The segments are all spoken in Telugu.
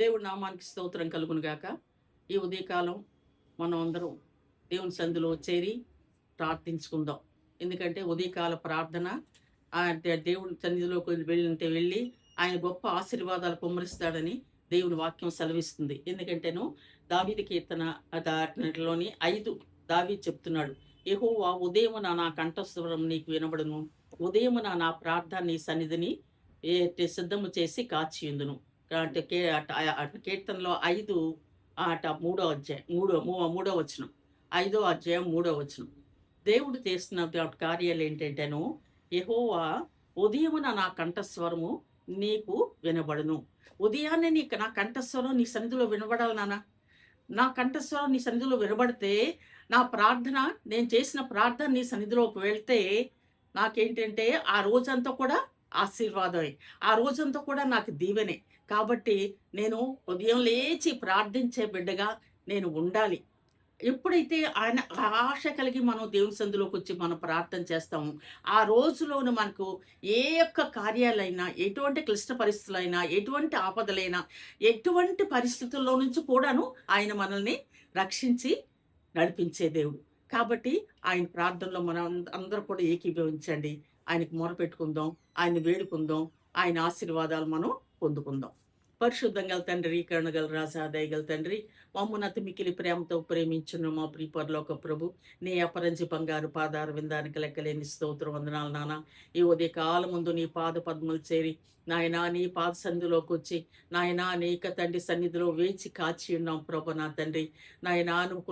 దేవుడి నామానికి స్తోత్రం కలుగును గాక. ఈ ఉదయకాలం మనం అందరం దేవుని సందులో చేరి ప్రార్థించుకుందాం. ఎందుకంటే ఉదయకాల ప్రార్థన దేవుని సన్నిధిలోకి వెళ్ళి ఆయన గొప్ప ఆశీర్వాదాలు కుమ్మరిస్తాడని దేవుని వాక్యం సెలవిస్తుంది. ఎందుకంటేను దావీదు కీర్తన దాంట్లోని 5 దావీదు చెప్తున్నాడు. యెహోవా ఉదయమున నా కంఠస్వరం నీకు వినబడును. ఉదయమున నా ప్రార్థన నీ సన్నిధిని సిద్ధము చేసి కాచియుందును. అంటే కీర్తనలో 5 మూడో అధ్యాయం మూడో వచనం. 5వ అధ్యాయం 3వ వచనం. దేవుడు చేస్తున్న కార్యాలు ఏంటంటేను, యెహోవా ఉదయమున నా కంఠస్వరము నీకు వినబడును. ఉదయాన్నే నా కంఠస్వరం నీ సన్నిధిలో వినబడాలి నాన్న. నా కంఠస్వరం నీ సన్నిధిలో వినబడితే, నా ప్రార్థన నేను చేసిన ప్రార్థన నీ సన్నిధిలోకి వెళ్తే నాకేంటంటే ఆ రోజంతా కూడా ఆశీర్వాదమే. ఆ రోజంతా కూడా నాకు దీవెనే. కాబట్టి నేను ఉదయం లేచి ప్రార్థించే బిడ్డగా నేను ఉండాలి. ఎప్పుడైతే ఆయన ఆశ కలిగి మనం దేవుని సందులోకొచ్చి మనం ప్రార్థన చేస్తామో, ఆ రోజులోను మనకు ఏ యొక్క కార్యాలైనా, ఎటువంటి క్లిష్ట పరిస్థితులైనా, ఎటువంటి ఆపదలైనా, ఎటువంటి పరిస్థితుల్లో నుంచి కూడాను ఆయన మనల్ని రక్షించి నడిపించే దేవుడు. కాబట్టి ఆయన ప్రార్థనలో మనం అందరూ కూడా ఏకీభవించండి. ఆయనకు మొరపెట్టుకుందాం, ఆయన్ని వేడుకుందాం, ఆయన ఆశీర్వాదాలు మనం పొందుకుందాం. పరిశుద్ధం గల తండ్రి, కరుణగల రాజా, దయగల తండ్రి, మమ్మల్ని అతి మిక్కిలి ప్రేమతో ప్రేమించున్న మా ప్రియ పరలోక ప్రభు, నీ అపరంజి బంగారు పాదార విందానికి లెక్కలేని స్తోత్ర వందనాలు నాన్న. ఈ ఉదయ కాలం ముందు నీ పాద పద్మలు చేరి నాయనా నీ పాద సన్నిధిలోకి వచ్చి నాయనా అనేక తండ్రి సన్నిధిలో వేచి కాచి ఉన్నాం ప్రభు. నా తండ్రి నాయనా నువ్వు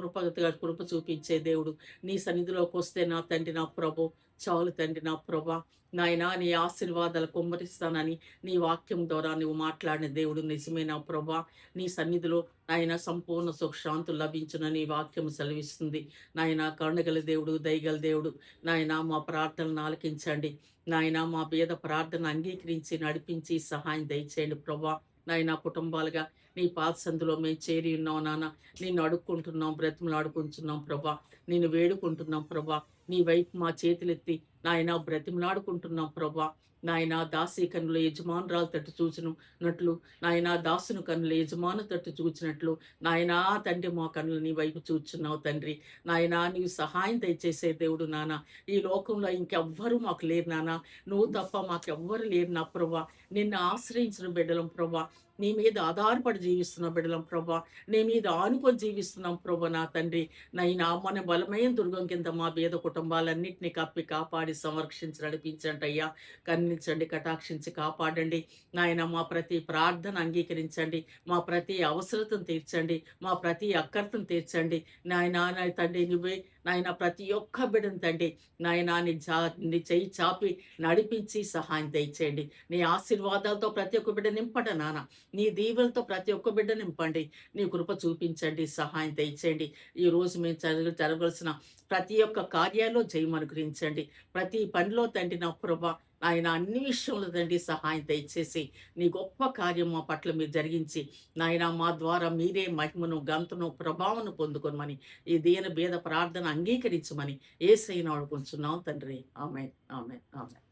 కృప చూపించే దేవుడు. నీ సన్నిధిలోకి వస్తే నా తండ్రి నా ప్రభు చాలు తండ్రి నా ప్రభా. నాయనా నీ ఆశీర్వాదాలు కుమ్మరిస్తానని నీ వాక్యం ద్వారా నువ్వు మాట్లాడిన దేవుడు నిజమే నా ప్రభా. నీ సన్నిధిలో నాయన సంపూర్ణ సుఖశాంతులు లభించునని వాక్యం సెలవిస్తుంది. నాయన కరుణగల దేవుడు, దయగల దేవుడు, నాయన మా ప్రార్థనలు ఆలకించండి. నాయన మా పేద ప్రార్థన అంగీకరించి నడిపించి సహాయం దయచేయండి ప్రభా. నాయన కుటుంబాలుగా నీ పాద సందులో మేము చేరి ఉన్నాం నాన్న. నిన్ను అడుక్కుంటున్నాం, బ్రతిమలాడుకుంటున్నాం ప్రభా. నిన్ను వేడుకుంటున్నాం ప్రభా. నీ వైపు మా చేతులెత్తి నాయన బ్రతిమలాడుకుంటున్నాం ప్రభా. నాయన దాసి కన్నుల యజమానురాలు తట్టు చూచినట్లు, నాయన దాసును కన్నుల యజమాను తట్టు చూచినట్లు నాయనా తండ్రి మా కన్నులు నీ వైపు చూచున్నావు తండ్రి. నాయనా నీవు సహాయం దయచేసే దేవుడు నాన్న. ఈ లోకంలో ఇంకెవ్వరూ మాకు లేరు నాన్న. నువ్వు తప్ప మాకెవ్వరు లేరు నా ప్రభా. నిన్ను ఆశ్రయించిన బిడ్డలం ప్రభా. నీ మీద ఆధారపడి జీవిస్తున్న బిడ్డలం ప్రభా. నీ మీద ఆనుకొని జీవిస్తున్నాం ప్రభా నా తండ్రి. నైనా మన బలమైన దుర్గం కింద మా పేద కుటుంబాలన్నింటినీ కప్పి కాపాడి సంరక్షించి నడిపించండి అయ్యా. కరుణించండి, కటాక్షించి కాపాడండి నాయన. మా ప్రతి ప్రార్థన అంగీకరించండి. మా ప్రతి అవసరతను తీర్చండి. మా ప్రతి అక్కరతను తీర్చండి నాయనా. నా తండ్రి నువ్వే నాయన ప్రతి ఒక్క బిడ్డను తండ్రి నాయనా నీ చెయ్యి చాపి నడిపించి సహాయం దయచేయండి. నీ ఆశీర్వాదాలతో ప్రతి ఒక్క బిడ్డ నింపండి నాన్న. నీ దీవెలతో ప్రతి ఒక్క బిడ్డ నింపండి. నీ కృప చూపించండి, సహాయం దయచేయండి. ఈరోజు మేము జరగవలసిన ప్రతి ఒక్క కార్యాల్లో జయం అనుగ్రహించండి. ప్రతి పనిలో తండ్రి నా ప్రభా ఆయన అన్ని విషయంలో తండ్రి సహాయం దయచేసి నీ గొప్ప కార్యం మా పట్ల మీరు జరిగించి నాయన మా ద్వారా మీరే మహిమను, గంతను, ప్రభావను పొందుకొనమని ఈ దీన భేద ప్రార్థన అంగీకరించమని యేసయ్యను అడుగుచున్నాం తండ్రి. ఆమేన్, ఆమేన్, ఆమేన్.